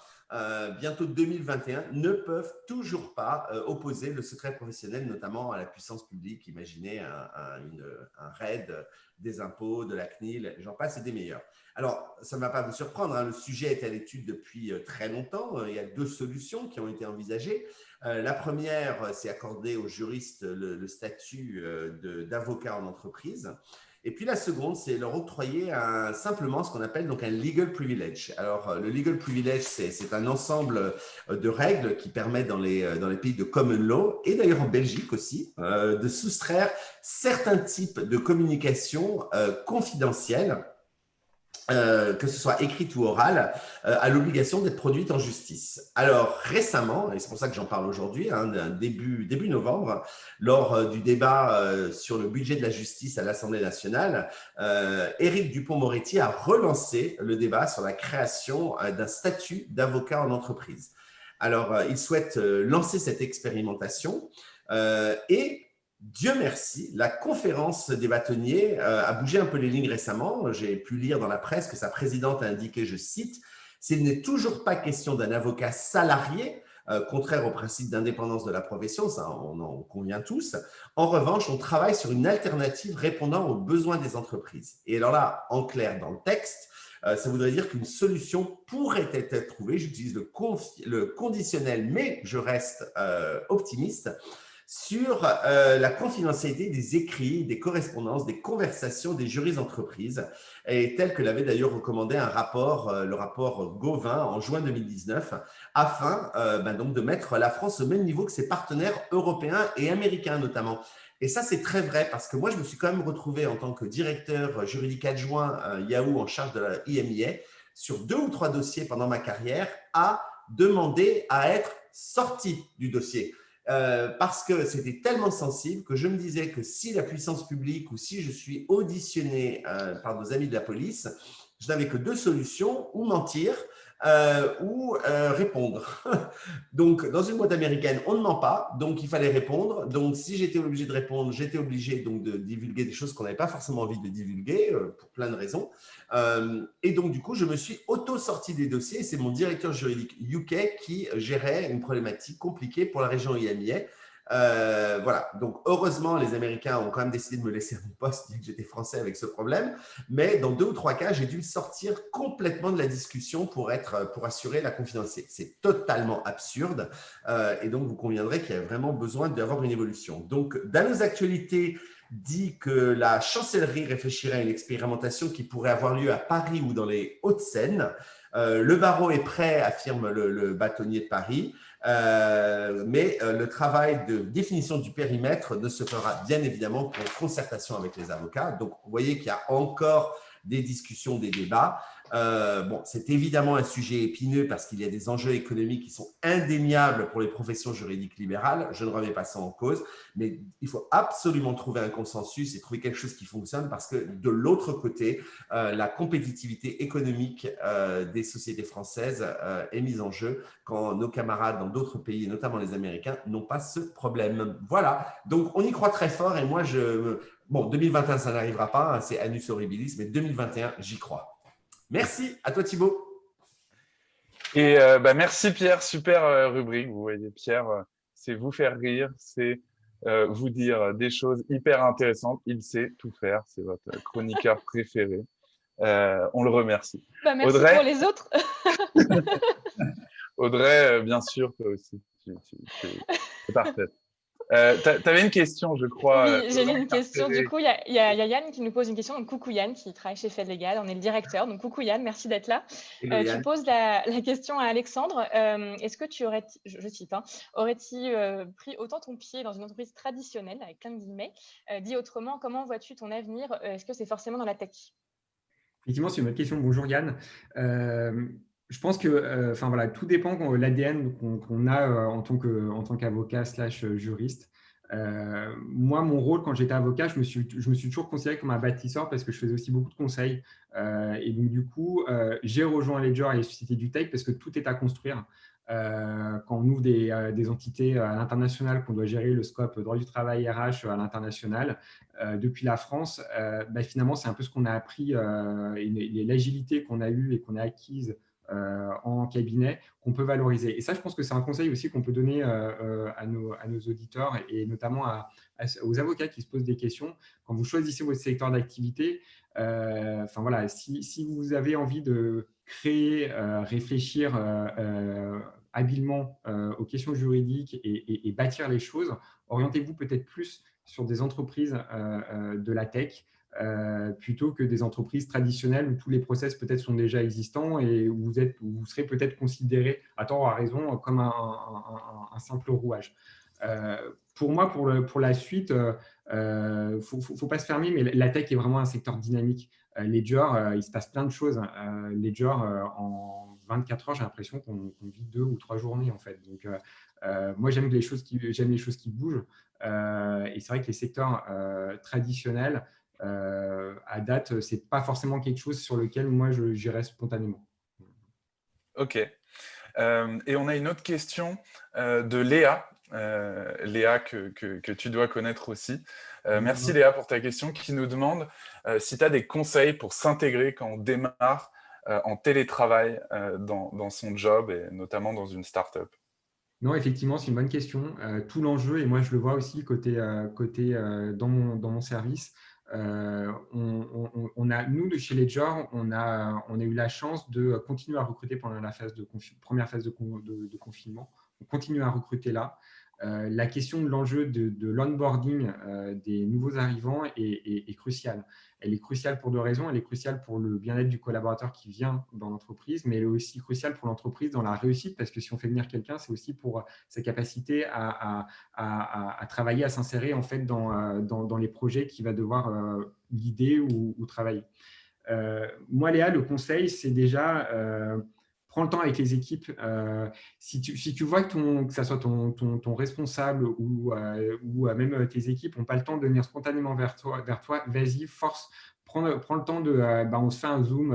bientôt 2021, ne peuvent toujours pas opposer le secret professionnel, notamment à la puissance publique. Imaginez un raid des impôts, de la CNIL, j'en passe et des meilleurs. Alors, ça ne va pas vous surprendre, hein, le sujet est à l'étude depuis très longtemps. Il y a deux solutions qui ont été envisagées. La première, c'est accorder aux juristes le statut d'avocat en entreprise. Et puis la seconde, c'est leur octroyer simplement ce qu'on appelle donc un legal privilege. Alors, le legal privilege, c'est un ensemble de règles qui permettent dans les pays de common law, et d'ailleurs en Belgique aussi, de soustraire certains types de communications confidentielles, que ce soit écrite ou orale, à l'obligation d'être produite en justice. Alors récemment, et c'est pour ça que j'en parle aujourd'hui, hein, début novembre, lors du débat sur le budget de la justice à l'Assemblée nationale, Éric Dupond-Moretti a relancé le débat sur la création d'un statut d'avocat en entreprise. Alors, il souhaite lancer cette expérimentation et Dieu merci, la conférence des bâtonniers a bougé un peu les lignes récemment. J'ai pu lire dans la presse que sa présidente a indiqué, je cite, « S'il n'est toujours pas question d'un avocat salarié, contraire au principe d'indépendance de la profession, ça on en convient tous. En revanche, on travaille sur une alternative répondant aux besoins des entreprises. » Et alors là, en clair dans le texte, ça voudrait dire qu'une solution pourrait être trouvée, j'utilise le conditionnel, mais je reste optimiste, sur la confidentialité des écrits, des correspondances, des conversations des juristes d'entreprise, et tel que l'avait d'ailleurs recommandé le rapport Gauvin en juin 2019, afin donc de mettre la France au même niveau que ses partenaires européens et américains notamment. Et ça, c'est très vrai parce que moi, je me suis quand même retrouvé en tant que directeur juridique adjoint Yahoo en charge de la IMIA sur 2 ou 3 dossiers pendant ma carrière à demander à être sorti du dossier. Parce que c'était tellement sensible que je me disais que si la puissance publique ou si je suis auditionné par nos amis de la police, je n'avais que 2 solutions, ou mentir ou répondre. Donc, dans une boîte américaine, on ne ment pas, donc il fallait répondre. Donc, si j'étais obligé de répondre, j'étais obligé donc de divulguer des choses qu'on n'avait pas forcément envie de divulguer pour plein de raisons. Et donc, du coup, je me suis auto-sorti des dossiers. C'est mon directeur juridique UK qui gérait une problématique compliquée pour la région IMIA. Voilà, donc heureusement les Américains ont quand même décidé de me laisser à mon poste bien que j'étais français avec ce problème, mais dans 2 ou 3 cas j'ai dû sortir complètement de la discussion pour assurer la confidentialité. C'est totalement absurde et donc vous conviendrez qu'il y a vraiment besoin d'avoir une évolution. Donc dans nos actualités dit que la chancellerie réfléchirait à une expérimentation qui pourrait avoir lieu à Paris ou dans les Hauts-de-Seine. Le barreau est prêt, affirme le bâtonnier de Paris, mais le travail de définition du périmètre ne se fera bien évidemment qu'en concertation avec les avocats. Donc, vous voyez qu'il y a encore des discussions, des débats. Bon, c'est évidemment un sujet épineux parce qu'il y a des enjeux économiques qui sont indéniables pour les professions juridiques libérales. Je ne remets pas ça en cause, mais il faut absolument trouver un consensus et trouver quelque chose qui fonctionne parce que de l'autre côté, la compétitivité économique des sociétés françaises est mise en jeu quand nos camarades dans d'autres pays, notamment les Américains, n'ont pas ce problème. Voilà, donc on y croit très fort et moi, bon, 2021, ça n'arrivera pas, hein, c'est annus horribilis, mais 2021, j'y crois. Merci, à toi Thibaut. Et merci Pierre, super rubrique. Vous voyez, Pierre, c'est vous faire rire, c'est vous dire des choses hyper intéressantes. Il sait tout faire, c'est votre chroniqueur préféré. On le remercie. Merci Audrey, pour les autres. Audrey, bien sûr, toi aussi, c'est parfait. Tu avais une question, je crois. Oui, j'ai une question. Du coup, il y a Yann qui nous pose une question. Donc, coucou Yann, qui travaille chez Fed Legal. On est le directeur. Donc, coucou Yann, merci d'être là. Tu poses la question à Alexandre. Est-ce que tu aurais, je cite, aurais-tu pris autant ton pied dans une entreprise traditionnelle, avec plein de guillemets, dit autrement, comment vois-tu ton avenir? Est-ce que c'est forcément dans la tech? Effectivement, c'est une bonne question. Bonjour Yann. Je pense que voilà, tout dépend de l'ADN qu'on a en tant qu'avocat / juriste. Moi, mon rôle quand j'étais avocat, je me suis toujours considéré comme un bâtisseur parce que je faisais aussi beaucoup de conseils. Et donc, du coup, j'ai rejoint Ledger et les sociétés du tech parce que tout est à construire. Quand on ouvre des entités à l'international, qu'on doit gérer le scope droit du travail RH à l'international, depuis la France, finalement, c'est un peu ce qu'on a appris et l'agilité qu'on a eue et qu'on a acquise en cabinet qu'on peut valoriser. Et ça, je pense que c'est un conseil aussi qu'on peut donner à nos auditeurs et notamment aux avocats qui se posent des questions. Quand vous choisissez votre secteur d'activité, voilà, si vous avez envie de créer, réfléchir habilement aux questions juridiques et bâtir les choses, orientez-vous peut-être plus sur des entreprises de la tech plutôt que des entreprises traditionnelles où tous les process peut-être sont déjà existants et où vous serez peut-être considéré, à tort ou à raison, comme un simple rouage. Pour moi, pour la suite, faut pas se fermer, mais la tech est vraiment un secteur dynamique. Ledger, il se passe plein de choses. Ledger, en 24 heures, j'ai l'impression qu'on vit 2 ou 3 journées en fait. Donc, moi, j'aime les choses qui bougent. Et c'est vrai que les secteurs traditionnels, à date, c'est pas forcément quelque chose sur lequel moi j'irais spontanément. Ok. Et on a une autre question de Léa. Léa, que tu dois connaître aussi. Merci Léa pour ta question, qui nous demande si tu as des conseils pour s'intégrer quand on démarre en télétravail dans son job et notamment dans une start-up. Non, effectivement, c'est une bonne question. Tout l'enjeu, et moi je le vois aussi côté dans mon service, nous, de chez Ledger, on a eu la chance de continuer à recruter pendant la première phase de confinement. On continue à recruter là. La question de l'enjeu de l'onboarding des nouveaux arrivants est cruciale. Elle est cruciale pour 2 raisons. Elle est cruciale pour le bien-être du collaborateur qui vient dans l'entreprise, mais elle est aussi cruciale pour l'entreprise dans la réussite, parce que si on fait venir quelqu'un, c'est aussi pour sa capacité à travailler, à s'insérer en fait dans les projets qu'il va devoir guider ou travailler. Moi, Léa, le conseil, c'est déjà prends le temps avec les équipes. Si tu vois que ça soit ton responsable ou même tes équipes n'ont pas le temps de venir spontanément vers toi, vas-y, force. Prends le temps de… on se fait un Zoom,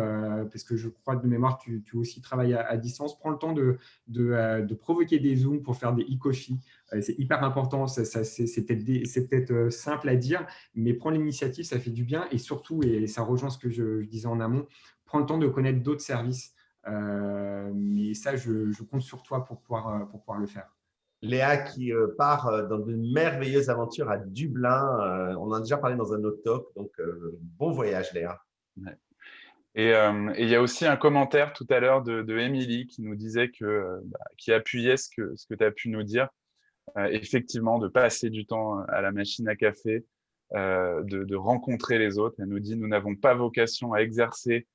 parce que je crois de mémoire, tu aussi travailles à distance. Prends le temps de provoquer des Zooms pour faire des e-coffee. C'est hyper important. C'est peut-être simple à dire, mais prends l'initiative, ça fait du bien. Et surtout, et ça rejoint ce que je disais en amont, prends le temps de connaître d'autres services. Mais ça, je compte sur toi pour pouvoir le faire. Léa qui part dans de merveilleuses aventures à Dublin. On en a déjà parlé dans un autre talk, donc bon voyage Léa. Ouais. Et il y a aussi un commentaire tout à l'heure de Émilie qui nous disait qui appuyait ce que tu as pu nous dire. Effectivement, de passer du temps à la machine à café, de rencontrer les autres. Elle nous dit, nous n'avons pas vocation à exercer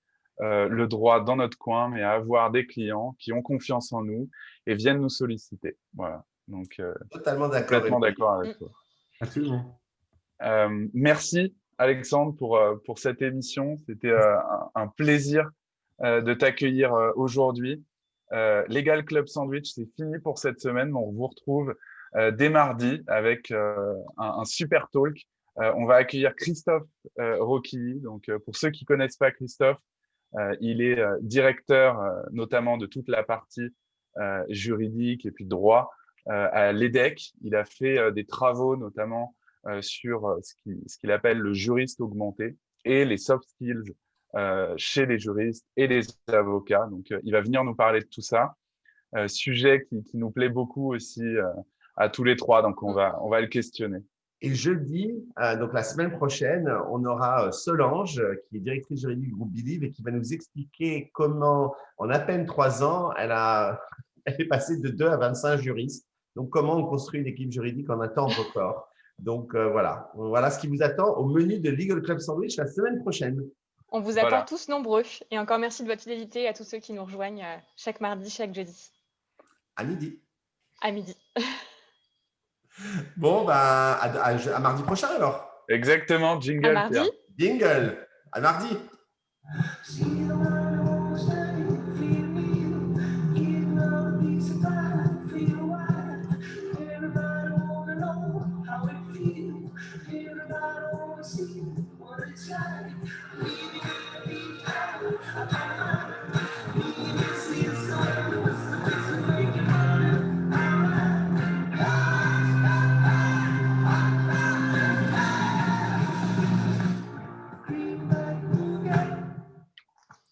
le droit dans notre coin, mais à avoir des clients qui ont confiance en nous et viennent nous solliciter. Voilà. Donc, totalement d'accord. Complètement d'accord avec toi. Absolument. Merci Alexandre pour cette émission. C'était un plaisir de t'accueillir aujourd'hui. Legal Club Sandwich, c'est fini pour cette semaine, mais on vous retrouve dès mardi avec un super talk. On va accueillir Christophe Roquilly. Donc, pour ceux qui ne connaissent pas Christophe, il est directeur notamment de toute la partie juridique et puis droit à l'EDEC. Il a fait des travaux notamment sur ce qu'il appelle le juriste augmenté et les soft skills chez les juristes et les avocats. Donc, il va venir nous parler de tout ça. Sujet qui nous plaît beaucoup aussi à tous les trois. Donc, on va le questionner. Et jeudi, donc la semaine prochaine, on aura Solange, qui est directrice juridique du groupe Believe et qui va nous expliquer comment, en à peine 3 ans, elle est passée de 2 à 25 juristes. Donc, comment on construit une équipe juridique en un temps record. Donc, voilà ce qui vous attend au menu de Legal Club Sandwich la semaine prochaine. On vous attend tous nombreux. Et encore merci de votre fidélité à tous ceux qui nous rejoignent chaque mardi, chaque jeudi. À midi. À midi. Bon, à mardi prochain alors. Exactement, jingle. À mardi. Jingle. À mardi.